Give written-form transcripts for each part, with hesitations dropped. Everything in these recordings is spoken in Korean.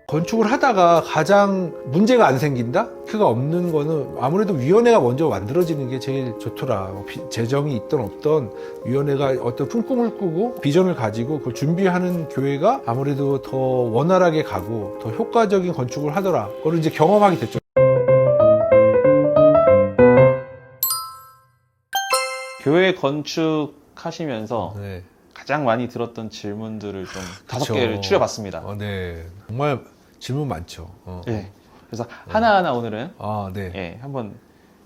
건축을 하다가 가장 문제가 안 생긴다? 그가 없는 거는 아무래도 위원회가 먼저 만들어지는 게 제일 좋더라. 재정이 있던 없던 위원회가 어떤 품꿈을 꾸고 비전을 가지고 그걸 준비하는 교회가 아무래도 더 원활하게 가고 더 효과적인 건축을 하더라. 그걸 이제 경험하게 됐죠. 교회 건축하시면서 네. 가장 많이 들었던 질문들을 좀 다섯 그쵸. 개를 추려봤습니다. 네. 정말 질문 많죠. 네. 그래서 하나하나 오늘은 네. 예, 한번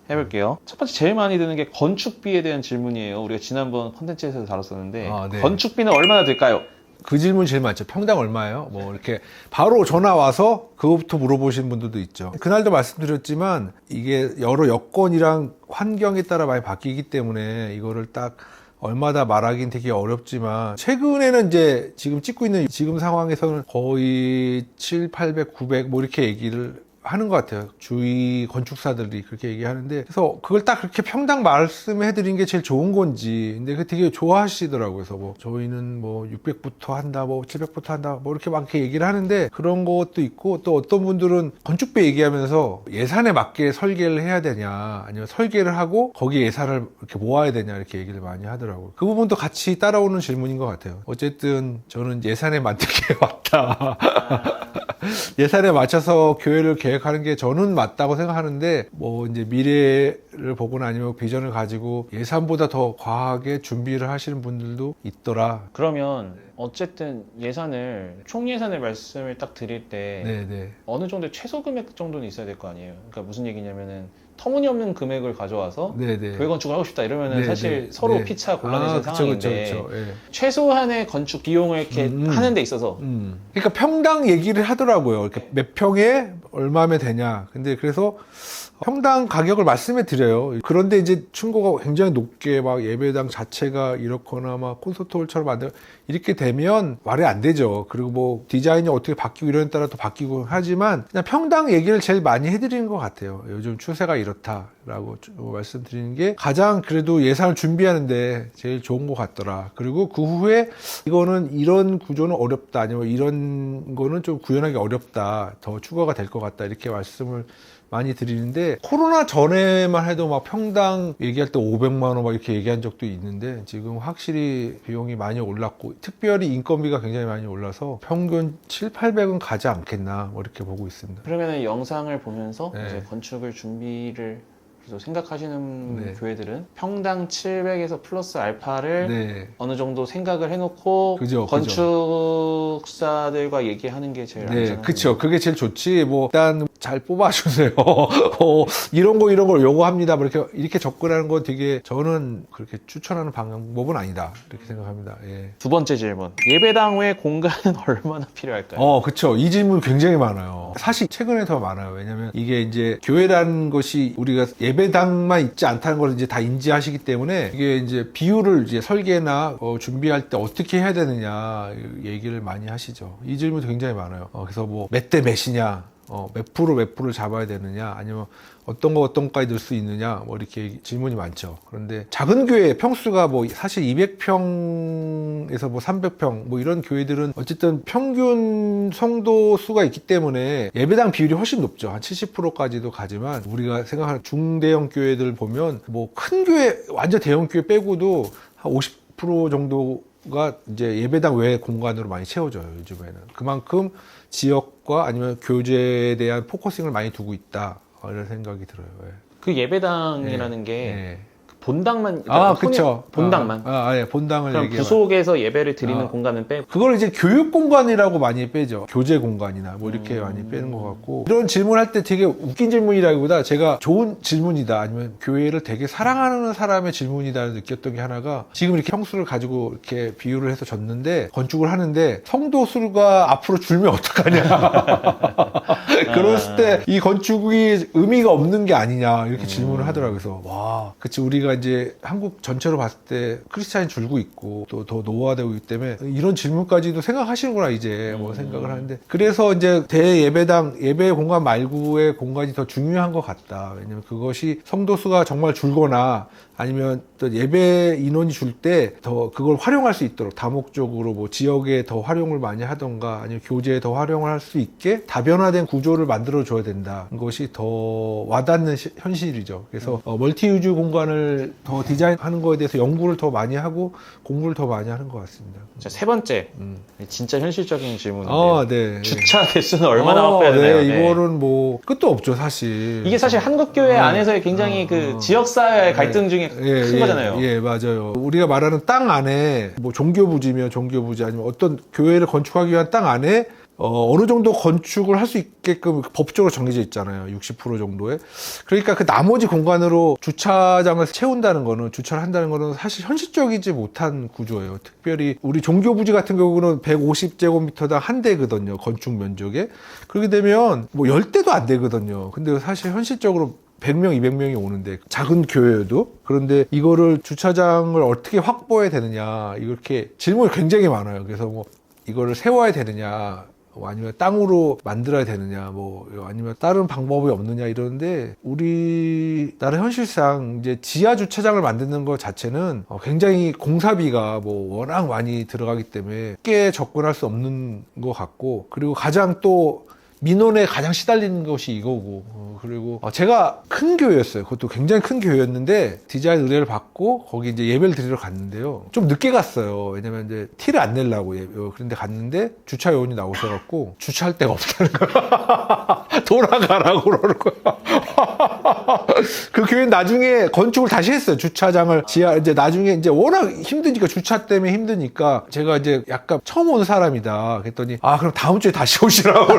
해볼게요. 첫 번째 제일 많이 드는 게 건축비에 대한 질문이에요. 우리가 지난번 콘텐츠에서 다뤘었는데 네. 건축비는 얼마나 들까요? 그 질문 제일 많죠. 평당 얼마예요? 뭐 이렇게 바로 전화 와서 그거부터 물어보시는 분들도 있죠. 그날도 말씀드렸지만 이게 여러 여건이랑 환경에 따라 많이 바뀌기 때문에 이거를 딱 얼마다 말하긴 되게 어렵지만 최근에는 이제 지금 찍고 있는 지금 상황에서는 거의 7, 800, 900 뭐 이렇게 얘기를 하는 것 같아요. 주위 건축사들이 그렇게 얘기하는데 그래서 그걸 딱 그렇게 평당 말씀해 드린 게 제일 좋은 건지 근데 그 되게 좋아하시더라고요. 그래서 뭐 저희는 뭐 600부터 한다 뭐 700부터 한다 뭐 이렇게 막 이렇게 얘기를 하는데 그런 것도 있고 또 어떤 분들은 건축비 얘기하면서 예산에 맞게 설계를 해야 되냐 아니면 설계를 하고 거기에 예산을 이렇게 모아야 되냐 이렇게 얘기를 많이 하더라고요. 그 부분도 같이 따라오는 질문인 것 같아요. 어쨌든 저는 예산에 맞게 왔다. 예산에 맞춰서 교회를 계획하는 게 저는 맞다고 생각하는데 뭐 이제 미래를 보거나 아니면 비전을 가지고 예산보다 더 과하게 준비를 하시는 분들도 있더라. 그러면 어쨌든 예산을 총 예산을 말씀을 딱 드릴 때 네네. 어느 정도 최소 금액 정도는 있어야 될 거 아니에요. 그러니까 무슨 얘기냐면은 터무니없는 금액을 가져와서 네네. 교회 건축을 하고 싶다 이러면은 네네. 사실 서로 네. 피차 곤란해지는 그쵸, 상황인데 그쵸, 그쵸. 예. 최소한의 건축 비용을 이렇게 하는 데 있어서 그러니까 평당 얘기를 하더라고요. 이렇게 몇 평에 얼마면 되냐. 근데 그래서 평당 가격을 말씀해 드려요. 그런데 이제 층고가 굉장히 높게 막 예배당 자체가 이렇거나 막 콘서트홀처럼 만들 이렇게 되면 말이 안 되죠. 그리고 뭐 디자인이 어떻게 바뀌고 이런 따라 또 바뀌고 하지만 그냥 평당 얘기를 제일 많이 해드리는 것 같아요. 요즘 추세가 이렇다라고 말씀드리는 게 가장 그래도 예산을 준비하는데 제일 좋은 것 같더라. 그리고 그 후에 이거는 이런 구조는 어렵다 아니면 이런 거는 좀 구현하기 어렵다. 더 추가가 될 것 같다. 이렇게 말씀을 많이 드리는데 코로나 전에만 해도 막 평당 얘기할 때 500만 원 막 이렇게 얘기한 적도 있는데 지금 확실히 비용이 많이 올랐고 특별히 인건비가 굉장히 많이 올라서 평균 7, 800은 가지 않겠나 뭐 이렇게 보고 있습니다. 그러면은 영상을 보면서 네. 이제 건축을 준비를 그래서 생각하시는 네. 교회들은 평당 700에서 플러스 알파를 네. 어느 정도 생각을 해놓고 그죠, 건축사들과 얘기하는 게 제일 네, 안전한 그쵸. 그게 제일 좋지. 뭐, 일단 잘 뽑아주세요. 이런 걸 요구합니다. 뭐 이렇게 접근하는 건 되게 저는 그렇게 추천하는 방법은 아니다. 이렇게 생각합니다. 예. 두 번째 질문. 예배당 외 공간은 얼마나 필요할까요? 그쵸. 이 질문 굉장히 많아요. 사실 최근에 더 많아요. 왜냐면 이게 이제 교회라는 것이 우리가 예배당만 있지 않다는 걸 이제 다 인지하시기 때문에 이게 이제 비율을 이제 설계나 준비할 때 어떻게 해야 되느냐 얘기를 많이 하시죠. 이 질문도 굉장히 많아요. 그래서 뭐 몇 대 몇이냐, 몇 프로를 잡아야 되느냐, 아니면 어떤 거까지 넣을 수 있느냐, 뭐 이렇게 질문이 많죠. 그런데 작은 교회 평수가 뭐 사실 200평에서 뭐 300평 뭐 이런 교회들은 어쨌든 평균 성도 수가 있기 때문에 예배당 비율이 훨씬 높죠. 한 70%까지도 가지만 우리가 생각하는 중대형 교회들 보면 뭐 큰 교회, 완전 대형 교회 빼고도 한 50% 정도가 이제 예배당 외 공간으로 많이 채워져요, 요즘에는. 그만큼 지역과 아니면 교제에 대한 포커싱을 많이 두고 있다. 이런 생각이 들어요. 예. 그 예배당이라는 게 예. 본당만 그쵸. 본당만 예, 본당을 그럼 얘기해요. 부속에서 예배를 드리는 공간은 빼고 그걸 이제 교육 공간이라고 많이 빼죠. 교제 공간이나 뭐 이렇게 많이 빼는 것 같고. 이런 질문할 때 되게 웃긴 질문이라기보다 제가 좋은 질문이다 아니면 교회를 되게 사랑하는 사람의 질문이다 느꼈던 게 하나가 지금 이렇게 평수를 가지고 이렇게 비율을 해서 줬는데 건축을 하는데 성도 수가 앞으로 줄면 어떡하냐. 그랬을 때 이 건축이 의미가 없는 게 아니냐 이렇게 질문을 하더라고요. 그래서 와, 그치 우리가 이제 한국 전체로 봤을 때 크리스찬이 줄고 있고 또 더 노화되고 있기 때문에 이런 질문까지도 생각하시는구나 이제 뭐 생각을 하는데 그래서 이제 대예배당 예배 공간 말고의 공간이 더 중요한 것 같다. 왜냐면 그것이 성도 수가 정말 줄거나 아니면 어떤 예배 인원이 줄 때 더 그걸 활용할 수 있도록 다목적으로 뭐 지역에 더 활용을 많이 하던가 아니면 교재에 더 활용을 할 수 있게 다변화된 구조를 만들어 줘야 된다. 것이 더 와닿는 현실이죠. 그래서 멀티 유즈 공간을 더 디자인하는 거에 대해서 연구를 더 많이 하고 공부를 더 많이 하는 것 같습니다. 자, 세 번째 진짜 현실적인 질문인데요. 네. 주차 대수는 얼마나 확보해야 네, 되나요? 네. 이거는 뭐 끝도 없죠, 사실. 이게 사실 한국교회 안에서의 굉장히 그 지역사회의 갈등 중에 큰 거잖아요. 예, 맞아요. 우리가 말하는 땅 안에 뭐 종교부지면 종교부지 아니면 어떤 교회를 건축하기 위한 땅 안에 어느 정도 건축을 할 수 있게끔 법적으로 정해져 있잖아요. 60% 정도에. 그러니까 그 나머지 공간으로 주차장을 채운다는 거는, 주차를 한다는 거는 사실 현실적이지 못한 구조예요. 특별히 우리 종교부지 같은 경우는 150제곱미터당 한 대거든요. 건축 면적에. 그렇게 되면 뭐 10대도 안 되거든요. 근데 사실 현실적으로 100명, 200명이 오는데 작은 교회여도 그런데 이거를 주차장을 어떻게 확보해야 되느냐 이렇게 질문이 굉장히 많아요. 그래서 뭐 이거를 세워야 되느냐 뭐 아니면 땅으로 만들어야 되느냐 뭐 아니면 다른 방법이 없느냐 이러는데 우리나라 현실상 이제 지하 주차장을 만드는 것 자체는 굉장히 공사비가 뭐 워낙 많이 들어가기 때문에 쉽게 접근할 수 없는 것 같고 그리고 가장 또 민원에 가장 시달리는 것이 이거고 그리고 제가 큰 교회였어요. 그것도 굉장히 큰 교회였는데 디자인 의뢰를 받고 거기 이제 예배를 드리러 갔는데요. 좀 늦게 갔어요. 왜냐면 이제 티를 안 내려고 그런데 갔는데 주차 요원이 나오셔갖고 주차할 데가 없다는 거야. 돌아가라고 그러는 거야. 그 교회는 나중에 건축을 다시 했어요. 주차장을 지하 이제 나중에 이제 워낙 힘드니까 주차 때문에 힘드니까 제가 이제 약간 처음 온 사람이다. 그랬더니 그럼 다음 주에 다시 오시라고.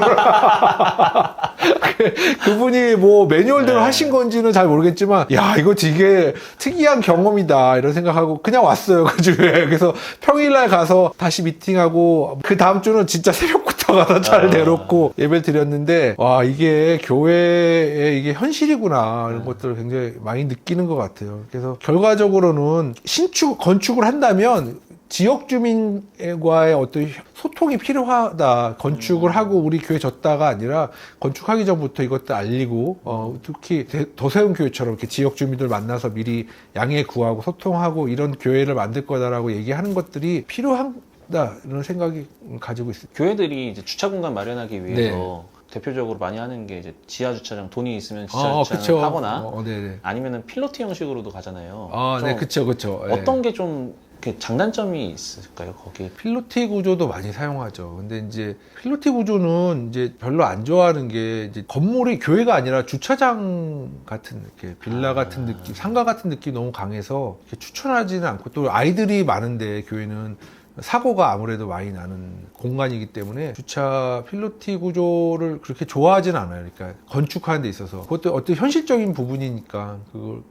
그분이 뭐 매뉴얼대로 하신 건지는 잘 모르겠지만 야 이거 되게 특이한 경험이다 이런 생각하고 그냥 왔어요 그 주에. 그래서 평일날 가서 다시 미팅하고 그 다음 주는 진짜 새벽부터 가서 차를 내놓고 예배를 드렸는데 와 이게 교회의 이게 현실이구나 이런 것들을 굉장히 많이 느끼는 것 같아요. 그래서 결과적으로는 건축을 한다면 지역 주민과의 어떤 소통이 필요하다. 건축을 하고 우리 교회 졌다가 아니라 건축하기 전부터 이것도 알리고 특히 더세운 교회처럼 이렇게 지역 주민들 만나서 미리 양해 구하고 소통하고 이런 교회를 만들 거다라고 얘기하는 것들이 필요하다 이런 생각이 가지고 있습니다. 교회들이 이제 주차 공간 마련하기 위해서 대표적으로 많이 하는 게 이제 지하 주차장 돈이 있으면 지하 주차장을 하거나 아니면은 필로티 형식으로도 가잖아요. 네, 그쵸. 어떤 게 좀 장단점이 있을까요, 거기에? 필로티 구조도 많이 사용하죠. 근데 이제 필로티 구조는 이제 별로 안 좋아하는 게 이제 건물이 교회가 아니라 주차장 같은 이렇게 빌라 같은 느낌, 상가 같은 느낌이 너무 강해서 추천하지는 않고 또 아이들이 많은데 교회는 사고가 아무래도 많이 나는 공간이기 때문에 주차 필로티 구조를 그렇게 좋아하지는 않아요. 그러니까 건축하는 데 있어서 그것도 어떤 현실적인 부분이니까 그걸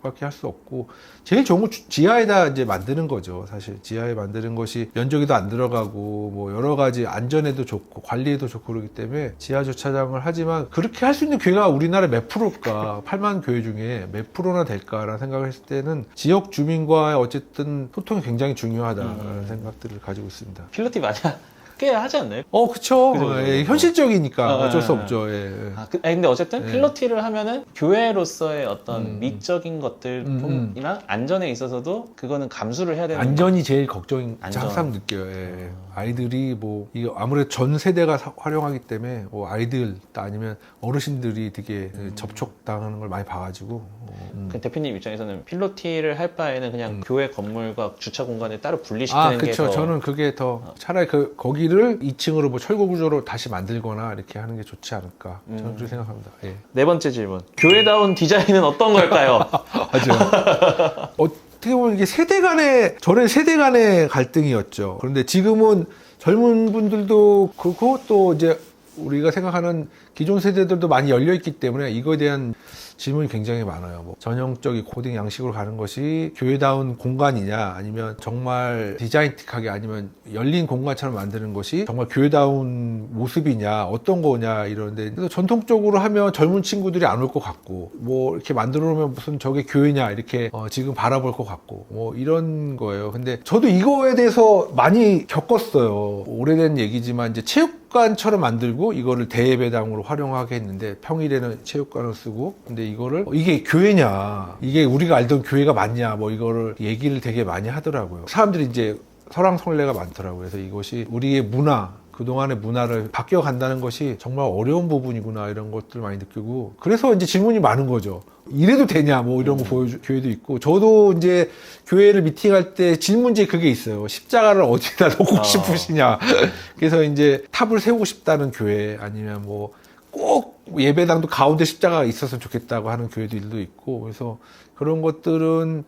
밖에 할 수 없고 제일 좋은 건 지하에다 이제 만드는 거죠. 사실 지하에 만드는 것이 면적에도 안 들어가고 뭐 여러 가지 안전에도 좋고 관리에도 좋고 그러기 때문에 지하 주차장을 하지만 그렇게 할 수 있는 교회가 우리나라에 몇 프로일까? 8만 교회 중에 몇 프로나 될까라는 생각을 했을 때는 지역 주민과의 어쨌든 소통이 굉장히 중요하다라는 생각들을 가지고 있습니다. 필로티 많이 꽤 하지 않나요? 그쵸. 현실적이니까 어쩔 수 없죠. 근데 어쨌든 필로티를 하면은 교회로서의 어떤 미적인 것들이나 안전에 있어서도 그거는 감수를 해야 되는 안전이 제일 걱정인 항상 느껴요. 아이들이 뭐 이거 아무래도 전 세대가 활용하기 때문에 뭐 아이들 아니면 어르신들이 되게 접촉당하는 걸 많이 봐가지고 그 대표님 입장에서는 필로티를 할 바에는 그냥 교회 건물과 주차 공간을 따로 분리시키는 게 더 저는 그게 더 차라리 거기를 2층으로 뭐 철거 구조로 다시 만들거나 이렇게 하는 게 좋지 않을까 저는 그렇게 생각합니다. 네 번째 질문, 교회다운 디자인은 어떤 걸까요? 맞아요. 어떻게 보면 이게 전에 세대 간의 갈등이었죠. 그런데 지금은 젊은 분들도 그렇고 또 이제 우리가 생각하는 기존 세대들도 많이 열려있기 때문에 이거에 대한 질문이 굉장히 많아요. 뭐 전형적인 코딩 양식으로 가는 것이 교회다운 공간이냐 아니면 정말 디자인틱하게 아니면 열린 공간처럼 만드는 것이 정말 교회다운 모습이냐 어떤 거냐 이러는데 그래서 전통적으로 하면 젊은 친구들이 안 올 것 같고 뭐 이렇게 만들어 놓으면 무슨 저게 교회냐 이렇게 지금 바라볼 것 같고 뭐 이런 거예요. 근데 저도 이거에 대해서 많이 겪었어요. 오래된 얘기지만 이제 체육관처럼 만들고 이거를 대예배당으로 활용하게 했는데 평일에는 체육관을 쓰고 근데 이게 교회냐 이게 우리가 알던 교회가 맞냐 뭐 이거를 얘기를 되게 많이 하더라고요. 사람들이 이제 설왕설래가 많더라고요. 그래서 이것이 우리의 문화 그동안의 문화를 바뀌어간다는 것이 정말 어려운 부분이구나 이런 것들 많이 느끼고 그래서 이제 질문이 많은 거죠. 이래도 되냐 뭐 이런 거 보여주 교회도 있고 저도 이제 교회를 미팅할 때 질문지에 그게 있어요. 십자가를 어디다 놓고 싶으시냐. 그래서 이제 탑을 세우고 싶다는 교회 아니면 뭐 꼭 예배당도 가운데 십자가가 있었으면 좋겠다고 하는 교회들도 있고 그래서 그런 것들은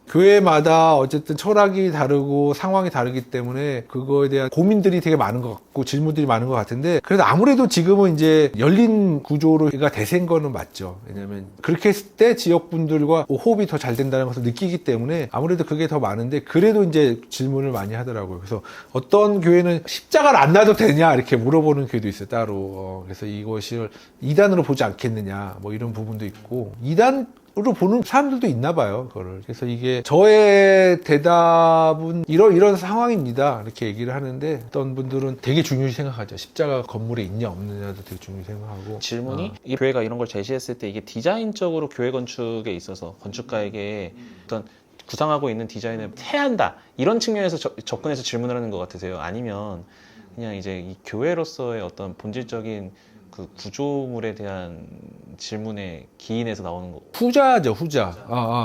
교회마다 어쨌든 철학이 다르고 상황이 다르기 때문에 그거에 대한 고민들이 되게 많은 것 같고 질문들이 많은 것 같은데 그래도 아무래도 지금은 이제 열린 구조로가 대세인 거는 맞죠. 왜냐면 그렇게 했을 때 지역분들과 호흡이 더 잘 된다는 것을 느끼기 때문에 아무래도 그게 더 많은데 그래도 이제 질문을 많이 하더라고요. 그래서 어떤 교회는 십자가를 안 놔도 되냐 이렇게 물어보는 교회도 있어요. 따로. 그래서 이것을 이단으로 보지 않겠느냐 뭐 이런 부분도 있고 이단으로 보는 사람들도 있나 봐요, 그거를. 그래서 이게 저의 대답은 이런 상황입니다. 이렇게 얘기를 하는데 어떤 분들은 되게 중요시 생각하죠. 십자가 건물에 있냐 없느냐도 되게 중요시 생각하고. 질문이 이 교회가 이런 걸 제시했을 때 이게 디자인적으로 교회 건축에 있어서 건축가에게 어떤 구상하고 있는 디자인을 해한다 이런 측면에서 접근해서 질문을 하는 것 같으세요? 아니면 그냥 이제 이 교회로서의 어떤 본질적인 그 구조물에 대한 질문에 기인해서 나오는 거. 후자죠, 후자.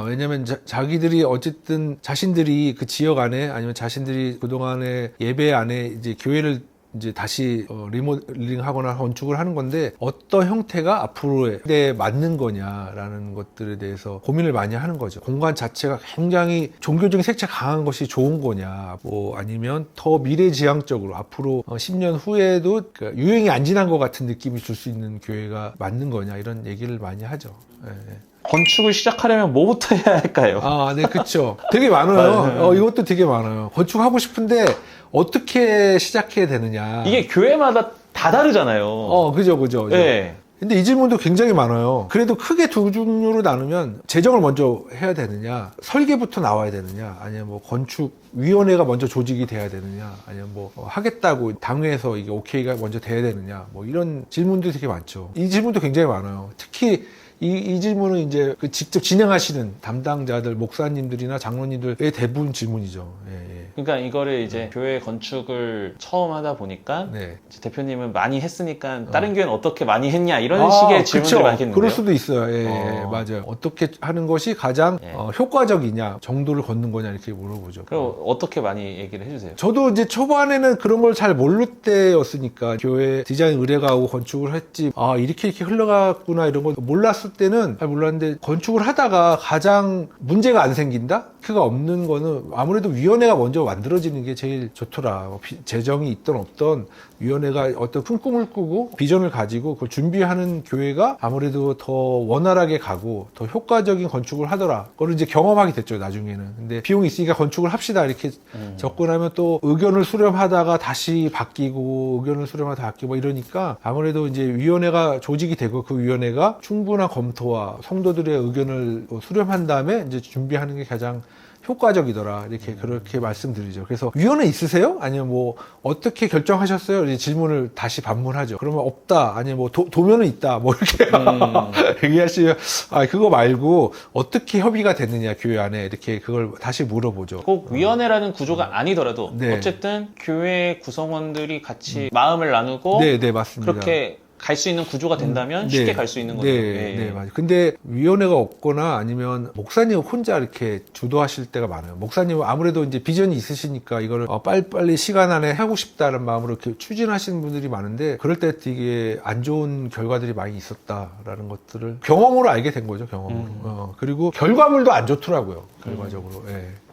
왜냐면 자기들이 어쨌든 자신들이 그 지역 안에 아니면 자신들이 그동안의 예배 안에 이제 교회를 이제 다시 리모델링하거나 건축을 하는 건데 어떤 형태가 앞으로의 때에 맞는 거냐라는 것들에 대해서 고민을 많이 하는 거죠. 공간 자체가 굉장히 종교적인 색채가 강한 것이 좋은 거냐, 뭐 아니면 더 미래지향적으로 앞으로 10년 후에도 유행이 안 지난 것 같은 느낌이 줄 수 있는 교회가 맞는 거냐 이런 얘기를 많이 하죠. 네. 건축을 시작하려면 뭐부터 해야 할까요? 네, 그렇죠. 되게 많아요. 이것도 되게 많아요. 건축하고 싶은데 어떻게 시작해야 되느냐. 이게 교회마다 다 다르잖아요. 그죠. 네. 근데 이 질문도 굉장히 많아요. 그래도 크게 두 종류로 나누면 재정을 먼저 해야 되느냐, 설계부터 나와야 되느냐, 아니면 뭐 건축위원회가 먼저 조직이 돼야 되느냐, 아니면 뭐 하겠다고 당회에서 이게 오케이가 먼저 돼야 되느냐, 뭐 이런 질문들이 되게 많죠. 이 질문도 굉장히 많아요. 특히 이 질문은 이제 그 직접 진행하시는 담당자들, 목사님들이나 장로님들의 대부분 질문이죠. 예. 그러니까 이거를 이제 교회 건축을 처음 하다 보니까 이제 대표님은 많이 했으니까 다른 교회는 어떻게 많이 했냐 이런 식의 질문들이 많겠는데요. 그럴 수도 있어요. 예, 맞아요. 어떻게 하는 것이 가장 효과적이냐, 정도를 걷는 거냐 이렇게 물어보죠. 그럼 어떻게 많이 얘기를 해주세요? 저도 이제 초반에는 그런 걸 잘 모를 때였으니까 교회 디자인 의뢰가 오고 건축을 했지 이렇게 흘러갔구나 이런 걸 몰랐을 때는 잘 몰랐는데 건축을 하다가 가장 문제가 안 생긴다? 그가 없는 거는 아무래도 위원회가 먼저 만들어지는 게 제일 좋더라. 재정이 있던 없던 위원회가 어떤 큰 꿈을 꾸고 비전을 가지고 그걸 준비하는 교회가 아무래도 더 원활하게 가고 더 효과적인 건축을 하더라. 그걸 이제 경험하게 됐죠, 나중에는. 근데 비용이 있으니까 건축을 합시다 이렇게 접근하면 또 의견을 수렴하다가 다시 바뀌고 의견을 수렴하다 바뀌고 뭐 이러니까 아무래도 이제 위원회가 조직이 되고 그 위원회가 충분한 검토와 성도들의 의견을 수렴한 다음에 이제 준비하는 게 가장 효과적이더라. 이렇게 그렇게 말씀드리죠. 그래서 위원회 있으세요? 아니면 뭐 어떻게 결정하셨어요? 이제 질문을 다시 반문하죠. 그러면 없다. 아니면 뭐 도면은 있다. 뭐 이렇게 얘기하시면 그거 말고 어떻게 협의가 됐느냐 교회 안에 이렇게 그걸 다시 물어보죠. 꼭 위원회라는 구조가 아니더라도 어쨌든 교회 구성원들이 같이 마음을 나누고 네, 맞습니다. 그렇게 갈 수 있는 구조가 된다면 쉽게 갈 수 있는 거죠. 네, 맞아요. 근데 위원회가 없거나 아니면 목사님 혼자 이렇게 주도하실 때가 많아요. 목사님은 아무래도 이제 비전이 있으시니까 이거를 빨리빨리 시간 안에 하고 싶다는 마음으로 이렇게 추진하시는 분들이 많은데 그럴 때 되게 안 좋은 결과들이 많이 있었다라는 것들을 경험으로 알게 된 거죠, 경험으로. 그리고 결과물도 안 좋더라고요, 결과적으로.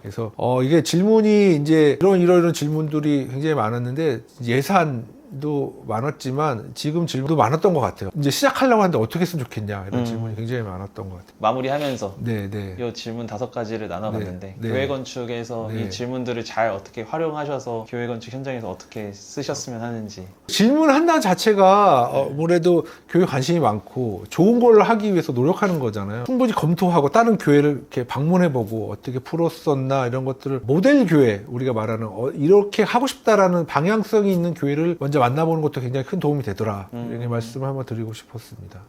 그래서 이게 질문이 이제 이런 질문들이 굉장히 많았는데 예산도 많았지만 지금 질문도 많았던 것 같아요. 이제 시작하려고 하는데 어떻게 했으면 좋겠냐 이런 질문이 굉장히 많았던 것 같아요. 마무리하면서 네. 이 질문 5가지를 나눠봤는데 네. 교회 건축에서 이 질문들을 잘 어떻게 활용하셔서 교회 건축 현장에서 어떻게 쓰셨으면 하는지. 질문한다는 자체가 아무래도 교회 관심이 많고 좋은 걸 하기 위해서 노력하는 거잖아요. 충분히 검토하고 다른 교회를 이렇게 방문해보고 어떻게 풀었었나 이런 것들을 모델 교회 우리가 말하는 이렇게 하고 싶다라는 방향성이 있는 교회를 먼저 만나보는 것도 굉장히 큰 도움이 되더라. 음. 이렇게 말씀을 한번 드리고 싶었습니다.